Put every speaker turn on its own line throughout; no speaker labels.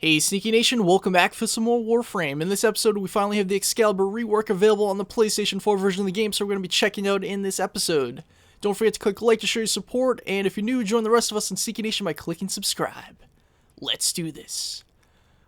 Hey Sneaky Nation, welcome back for some more Warframe. In this episode, we finally have the Excalibur rework available on the PlayStation 4 version of the game, so we're going to be checking out in this episode. Don't forget to click like to show your support, and if you're new, join the rest of us in Sneaky Nation by clicking subscribe. Let's do this.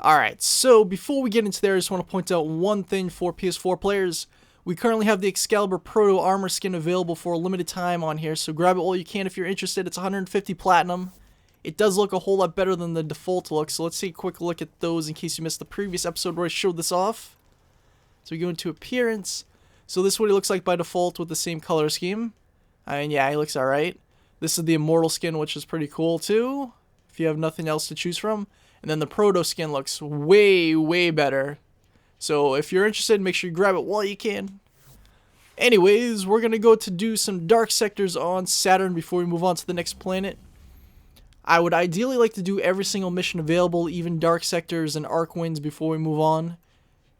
Alright, so before we get into there, I just want to point out one thing for PS4 players. We currently have the Excalibur Proto Armor skin available for a limited time on here, so grab it while you can if you're interested. It's 150 Platinum. It does look a whole lot better than the default look, so let's take a quick look at those in case you missed the previous episode where I showed this off. So we go into Appearance. So this is what he looks like by default with the same color scheme. And yeah, he looks alright. This is the Immortal skin, which is pretty cool too, if you have nothing else to choose from. And then the Proto skin looks way, way better. So if you're interested, make sure you grab it while you can. Anyways, we're going to go to do some dark sectors on Saturn before we move on to the next planet. I would ideally like to do every single mission available, even dark sectors and arc winds, before we move on.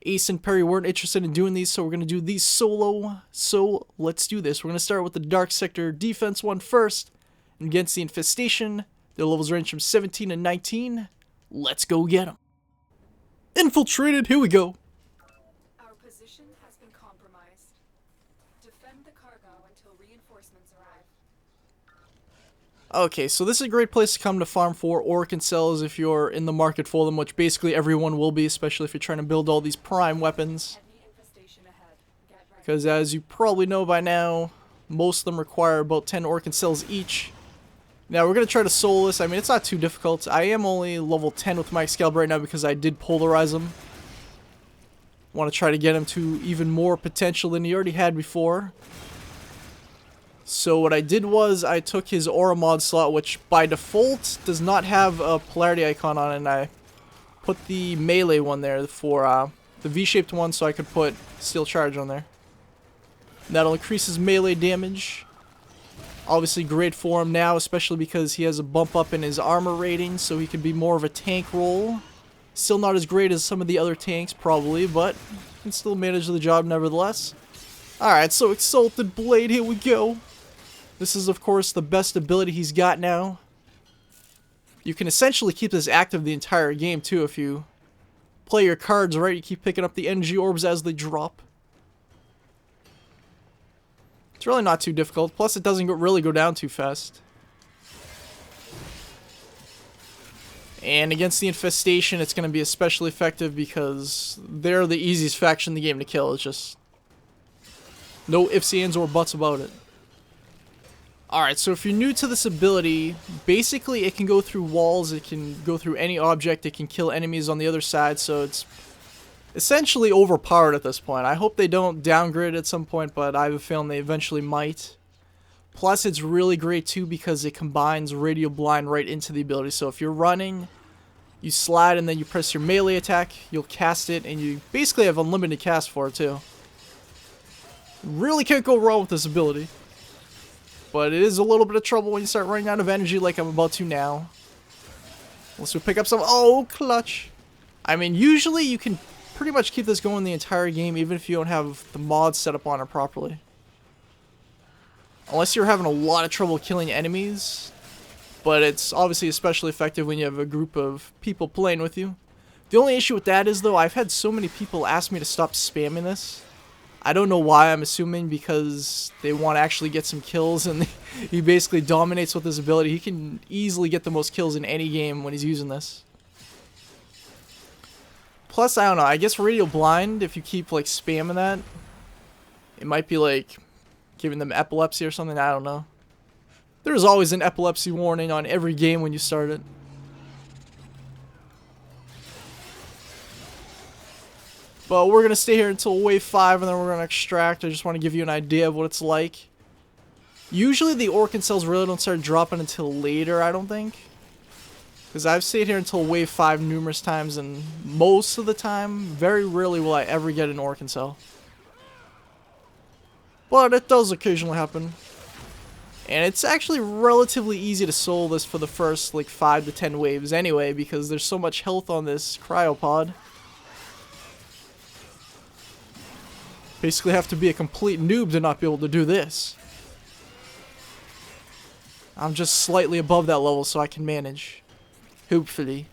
Ace and Perry weren't interested in doing these, so we're going to do these solo. So let's do this. We're going to start with the dark sector defense one first. Against the Infestation. Their levels range from 17 to 19. Let's go get them. Infiltrated, here we go.
Our position has been compromised. Defend the cargo until reinforcements arrive.
Okay, so this is a great place to come to farm for Orokin cells if you're in the market for them, which basically everyone will be, especially if you're trying to build all these prime weapons.
Heavy infestation ahead. Get ready.
Because as you probably know by now, most of them require about 10 Orokin cells each. Now we're going to try to solo this. I mean, it's not too difficult. I am only level 10 with my Excalibur right now because I did polarize him. Want to try to get him to even more potential than he already had before. So what I did was I took his aura mod slot, which by default does not have a polarity icon on it, and I put the melee one there for the V-shaped one so I could put steel charge on there. That'll increase his melee damage. Obviously great for him now, especially because he has a bump up in his armor rating, so he could be more of a tank role. Still not as great as some of the other tanks, probably, but can still manage the job nevertheless. Alright, so Exalted Blade, here we go. This is, of course, the best ability he's got now. You can essentially keep this active the entire game, too, if you play your cards right. You keep picking up the energy orbs as they drop. It's really not too difficult. Plus, it doesn't really go down too fast. And against the Infestation, it's going to be especially effective because they're the easiest faction in the game to kill. It's just no ifs, ands, or buts about it. Alright, so if you're new to this ability, basically it can go through walls, it can go through any object, it can kill enemies on the other side, so it's essentially overpowered at this point. I hope they don't downgrade it at some point, but I have a feeling they eventually might. Plus, it's really great too because it combines Radial Blind right into the ability, so if you're running, you slide and then you press your melee attack, you'll cast it, and you basically have unlimited cast for it too. Really can't go wrong with this ability. But it is a little bit of trouble when you start running out of energy like I'm about to now. Unless we pick up some... Oh, clutch! I mean, usually you can pretty much keep this going the entire game even if you don't have the mods set up on it properly. Unless you're having a lot of trouble killing enemies. But it's obviously especially effective when you have a group of people playing with you. The only issue with that is, though, I've had so many people ask me to stop spamming this. I don't know why, I'm assuming because they want to actually get some kills and he basically dominates with his ability. He can easily get the most kills in any game when he's using this. Plus, I don't know, I guess Radial Blind, if you keep like spamming that, it might be like giving them epilepsy or something, I don't know. There's always an epilepsy warning on every game when you start it. But we're going to stay here until wave 5 and then we're going to extract. I just want to give you an idea of what it's like. Usually the Orokin cells really don't start dropping until later, I don't think. Because I've stayed here until wave 5 numerous times and most of the time, very rarely will I ever get an Orokin cell. But it does occasionally happen. And it's actually relatively easy to solo this for the first like 5 to 10 waves anyway because there's so much health on this cryopod. Basically have to be a complete noob to not be able to do this. I'm just slightly above that level so I can manage. Hopefully.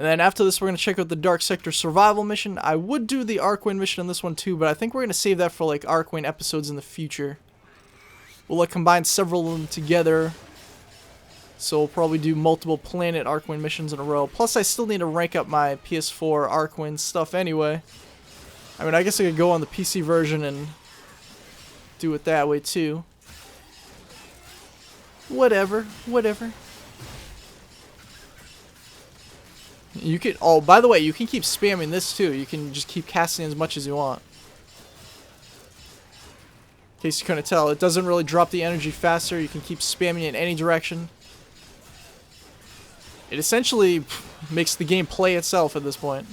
And then after this, we're going to check out the Dark Sector Survival mission. I would do the Arcwane mission on this one too, but I think we're going to save that for like Arcwane episodes in the future. We'll like combine several of them together. So we'll probably do multiple planet Arcwane missions in a row. Plus I still need to rank up my PS4 Arcwane stuff anyway. I mean, I guess I could go on the PC version and do it that way too. Whatever. You could, oh, by the way, you can keep spamming this too. You can just keep casting as much as you want. In case you couldn't tell, it doesn't really drop the energy faster. You can keep spamming it in any direction. It essentially makes the game play itself at this point.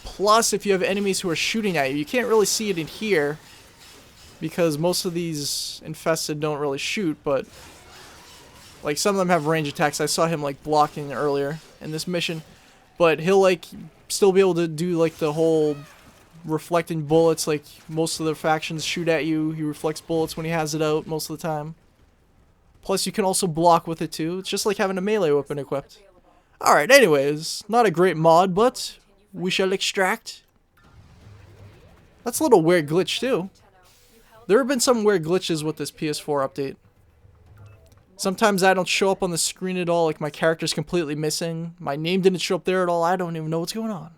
Plus, if you have enemies who are shooting at you, you can't really see it in here because most of these infested don't really shoot, but like some of them have range attacks. I saw him like blocking earlier in this mission, but he'll like still be able to do like the whole reflecting bullets. Like most of the factions shoot at you, he reflects bullets when he has it out most of the time. Plus you can also block with it too. It's just like having a melee weapon equipped. Alright, anyways, not a great mod, but we shall extract. That's a little weird glitch too. There have been some weird glitches with this PS4 update. Sometimes I don't show up on the screen at all, like my character's completely missing. My name didn't show up there at all. I don't even know what's going on.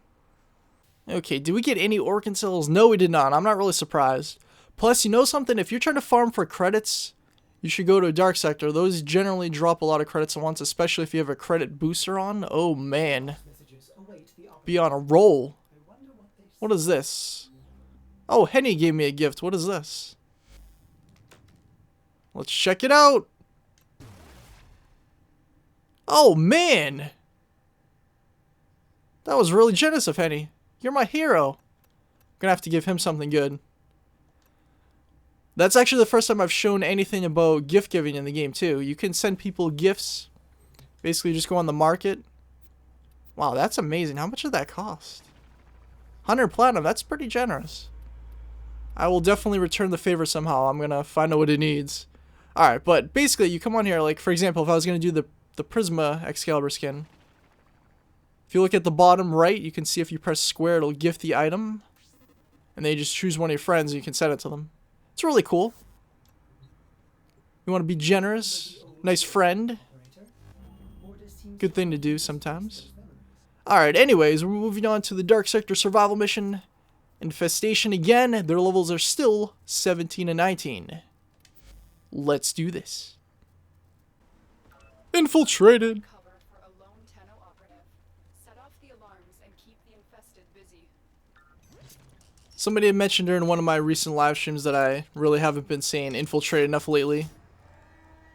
Okay, did we get any Orokin cells? No, we did not. I'm not really surprised. Plus, you know something? If you're trying to farm for credits, you should go to a Dark Sector. Those generally drop a lot of credits at once, especially if you have a credit booster on. Oh man. Be on a roll. What is this? Oh, Henny gave me a gift. What is this? Let's check it out. Oh man. That was really generous of Henny. You're my hero. I'm gonna have to give him something good. That's actually the first time I've shown anything about gift giving in the game too. You can send people gifts. Basically just go on the market. Wow, that's amazing. How much did that cost? 100 platinum, that's pretty generous. I will definitely return the favor somehow. I'm gonna find out what it needs. Alright, but basically you come on here, like for example, if I was gonna do the Prisma Excalibur skin. If you look at the bottom right, you can see if you press square, it'll gift the item. And then you just choose one of your friends and you can send it to them. It's really cool. You want to be generous? Nice friend. Good thing to do sometimes. Alright, anyways, we're moving on to the Dark Sector Survival Mission. Infestation again. Their levels are still 17 and 19. Let's do this. Infiltrated.
Cover for a lone Tenno operative. Set off the alarms and keep the infested busy.
Somebody had mentioned during one of my recent live streams that I really haven't been saying infiltrate enough lately.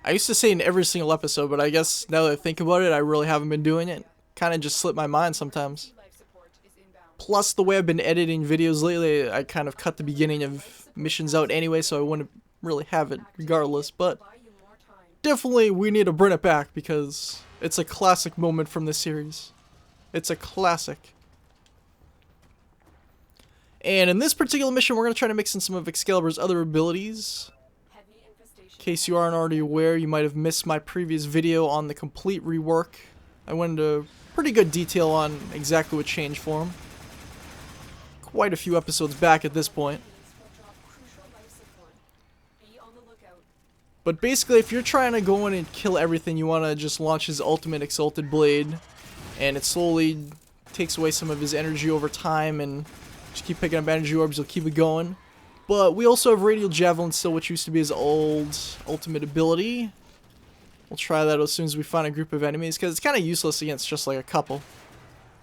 I used to say in every single episode, but I guess now that I think about it, I really haven't been doing it. Kind of just slipped my mind sometimes.
Life support is inbound.
Plus, the way I've been editing videos lately, I kind of cut the beginning of missions out anyway, so I wouldn't really have it regardless. But
Buy you more time.
definitely, we need to bring it back because it's a classic moment from this series. It's a classic. And in this particular mission, we're going to try to mix in some of Excalibur's other abilities.
Heavy infestation.
In case you aren't already aware, you might have missed my previous video on the complete rework. I went into pretty good detail on exactly what changed for him. Quite a few episodes back at this point.
Will drop crucial life support. Be on the lookout.
But basically, if you're trying to go in and kill everything, you want to just launch his ultimate Exalted Blade. And it slowly takes away some of his energy over time, and just keep picking up energy orbs, you'll keep it going. But we also have Radial Javelin still, which used to be his old ultimate ability. We'll try that as soon as we find a group of enemies, because it's kind of useless against just like a couple.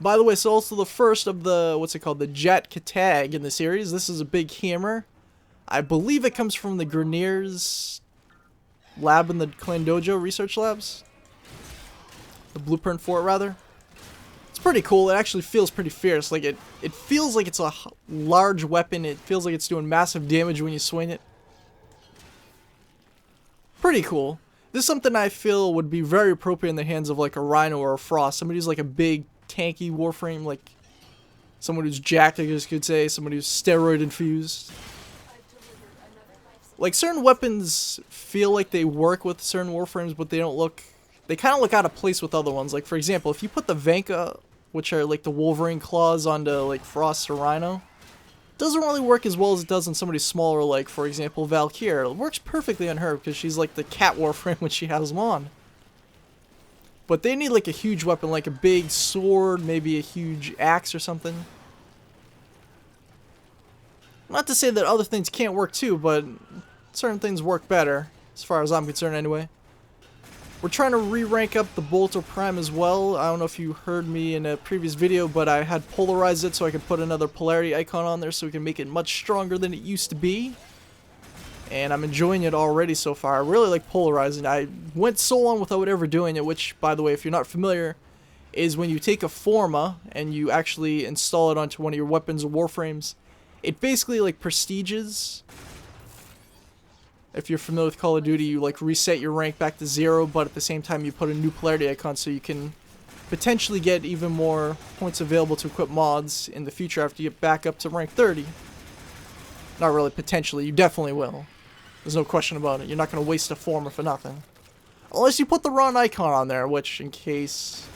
By the way, it's also the first of the, what's it called, the Jet Katag in the series. This is a big hammer. I believe it comes from the Grenier's lab in the Clan Dojo research labs. The blueprint for it, rather. It's pretty cool. It actually feels pretty fierce. Like it feels like it's a large weapon. It feels like it's doing massive damage when you swing it. Pretty cool. This is something I feel would be very appropriate in the hands of like a Rhino or a Frost. Somebody who's like a big, tanky Warframe, like someone who's jacked, I guess you could say. Somebody who's steroid infused. Like certain weapons feel like they work with certain Warframes, but they don't look they kind of look out of place with other ones. Like, for example, if you put the Vanka, which are like the Wolverine claws, onto like Frost or Rhino, it doesn't really work as well as it does on somebody smaller, like, for example, Valkyrie. It works perfectly on her because she's like the cat Warframe when she has them on. But they need like a huge weapon, like a big sword, maybe a huge axe or something. Not to say that other things can't work too, but certain things work better, as far as I'm concerned anyway. We're trying to re-rank up the Bolter Prime as well. I don't know if you heard me in a previous video, but I had polarized it so I could put another polarity icon on there so we can make it much stronger than it used to be. And I'm enjoying it already so far. I really like polarizing. I went so long without ever doing it, which, by the way, if you're not familiar, is when you take a Forma and you actually install it onto one of your weapons or Warframes, it basically like prestiges. If you're familiar with Call of Duty, you like reset your rank back to 0, but at the same time you put a new polarity icon so you can potentially get even more points available to equip mods in the future after you get back up to rank 30. Not really potentially, you definitely will. There's no question about it. You're not going to waste a Forma for nothing. Unless you put the wrong icon on there, which in case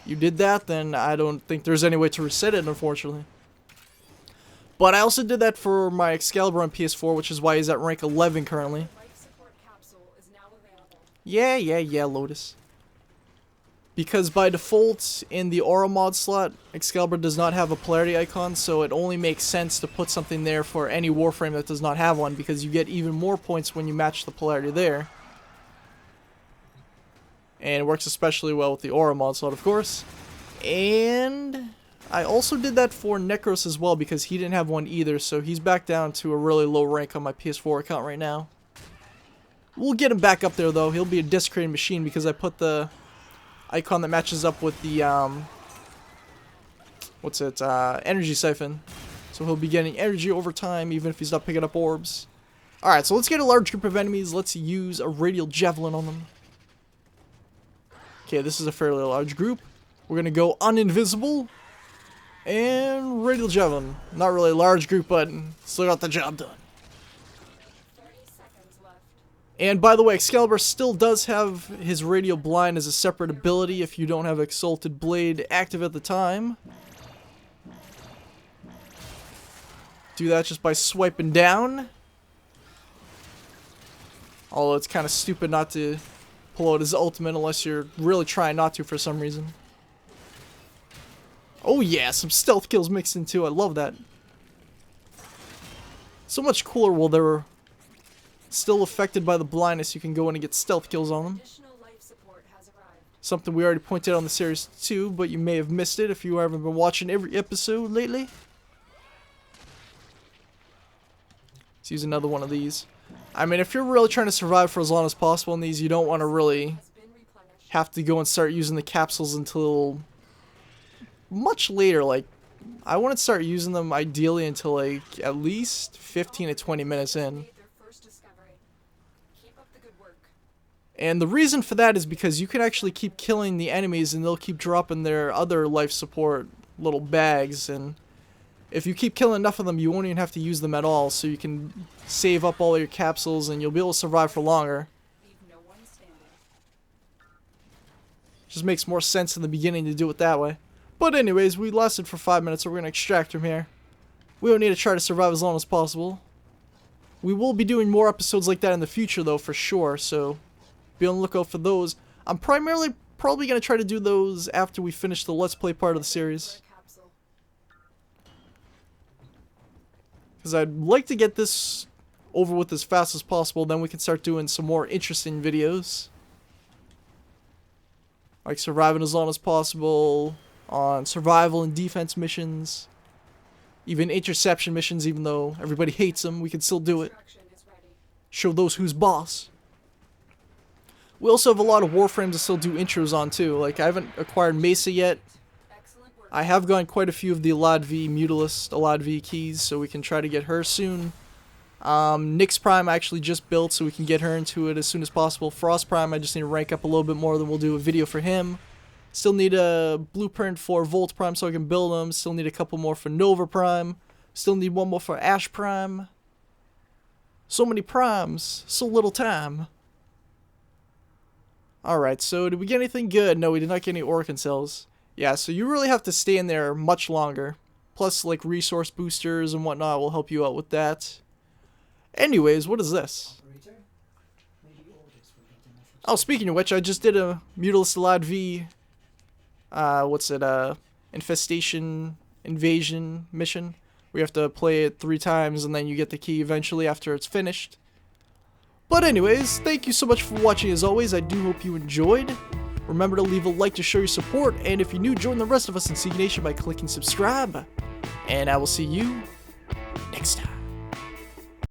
you did that, then I don't think there's any way to reset it, unfortunately. But I also did that for my Excalibur on PS4, which is why he's at rank 11 currently. Yeah, Lotus. Because by default, in the Aura mod slot, Excalibur does not have a polarity icon, so it only makes sense to put something there for any Warframe that does not have one, because you get even more points when you match the polarity there. And it works especially well with the Aura mod slot, of course. And I also did that for Necros as well, because he didn't have one either, so he's back down to a really low rank on my PS4 account right now. We'll get him back up there, though. He'll be a desecrated machine, because I put the icon that matches up with the, energy siphon. So he'll be getting energy over time, even if he's not picking up orbs. Alright, so let's get a large group of enemies. Let's use a radial javelin on them. Okay, this is a fairly large group. We're gonna go uninvisible. And radial javelin. Not really a large group, but still got the job done. And by the way, Excalibur still does have his Radial Blind as a separate ability if you don't have Exalted Blade active at the time. Do that just by swiping down. Although it's kind of stupid not to pull out his ultimate unless you're really trying not to for some reason. Oh yeah, some stealth kills mixed in too. I love that. So much cooler while they're still affected by the blindness. You can go in and get stealth kills on them. Something we already pointed out on the series too, but you may have missed it if you haven't been watching every episode lately. Let's use another one of these. I mean, if you're really trying to survive for as long as possible in these, you don't want to really have to go and start using the capsules until much later. Like, I want to start using them ideally until like at least 15 to 20 minutes in. And the reason for that is because you can actually keep killing the enemies and they'll keep dropping their other life support little bags, and if you keep killing enough of them, you won't even have to use them at all, so you can save up all your capsules and you'll be able to survive for longer. Just makes more sense in the beginning to do it that way. But anyways, we lasted for 5 minutes, so we're going to extract from here. We don't need to try to survive as long as possible. We will be doing more episodes like that in the future though, for sure, so be on the lookout for those. I'm probably going to try to do those after we finish the Let's Play part of the series. Because I'd like to get this over with as fast as possible, then we can start doing some more interesting videos. Like surviving as long as possible on survival and defense missions. Even interception missions, even though everybody hates them, we can still do it. Show those who's boss. We also have a lot of Warframes to still do intros on too. Like, I haven't acquired Mesa yet. I have gotten quite a few of the Alad V Mutalist, Alad V keys, so we can try to get her soon. Nyx Prime I actually just built, so we can get her into it as soon as possible. Frost Prime I just need to rank up a little bit more, then we'll do a video for him. Still need a blueprint for Volt Prime so I can build them. Still need a couple more for Nova Prime. Still need one more for Ash Prime. So many primes, so little time. Alright, so did we get anything good? No, we did not get any Orokin cells. Yeah, so you really have to stay in there much longer. Plus, like, resource boosters and whatnot will help you out with that. Anyways, what is this? Oh, speaking of which, I just did a Mutilus Alad V... infestation, invasion mission. We have to play it 3 times and then you get the key eventually after it's finished. But anyways, thank you so much for watching as always. I do hope you enjoyed. Remember to leave a like to show your support, and if you're new, join the rest of us in Seek Nation by clicking subscribe. And I will see you next time.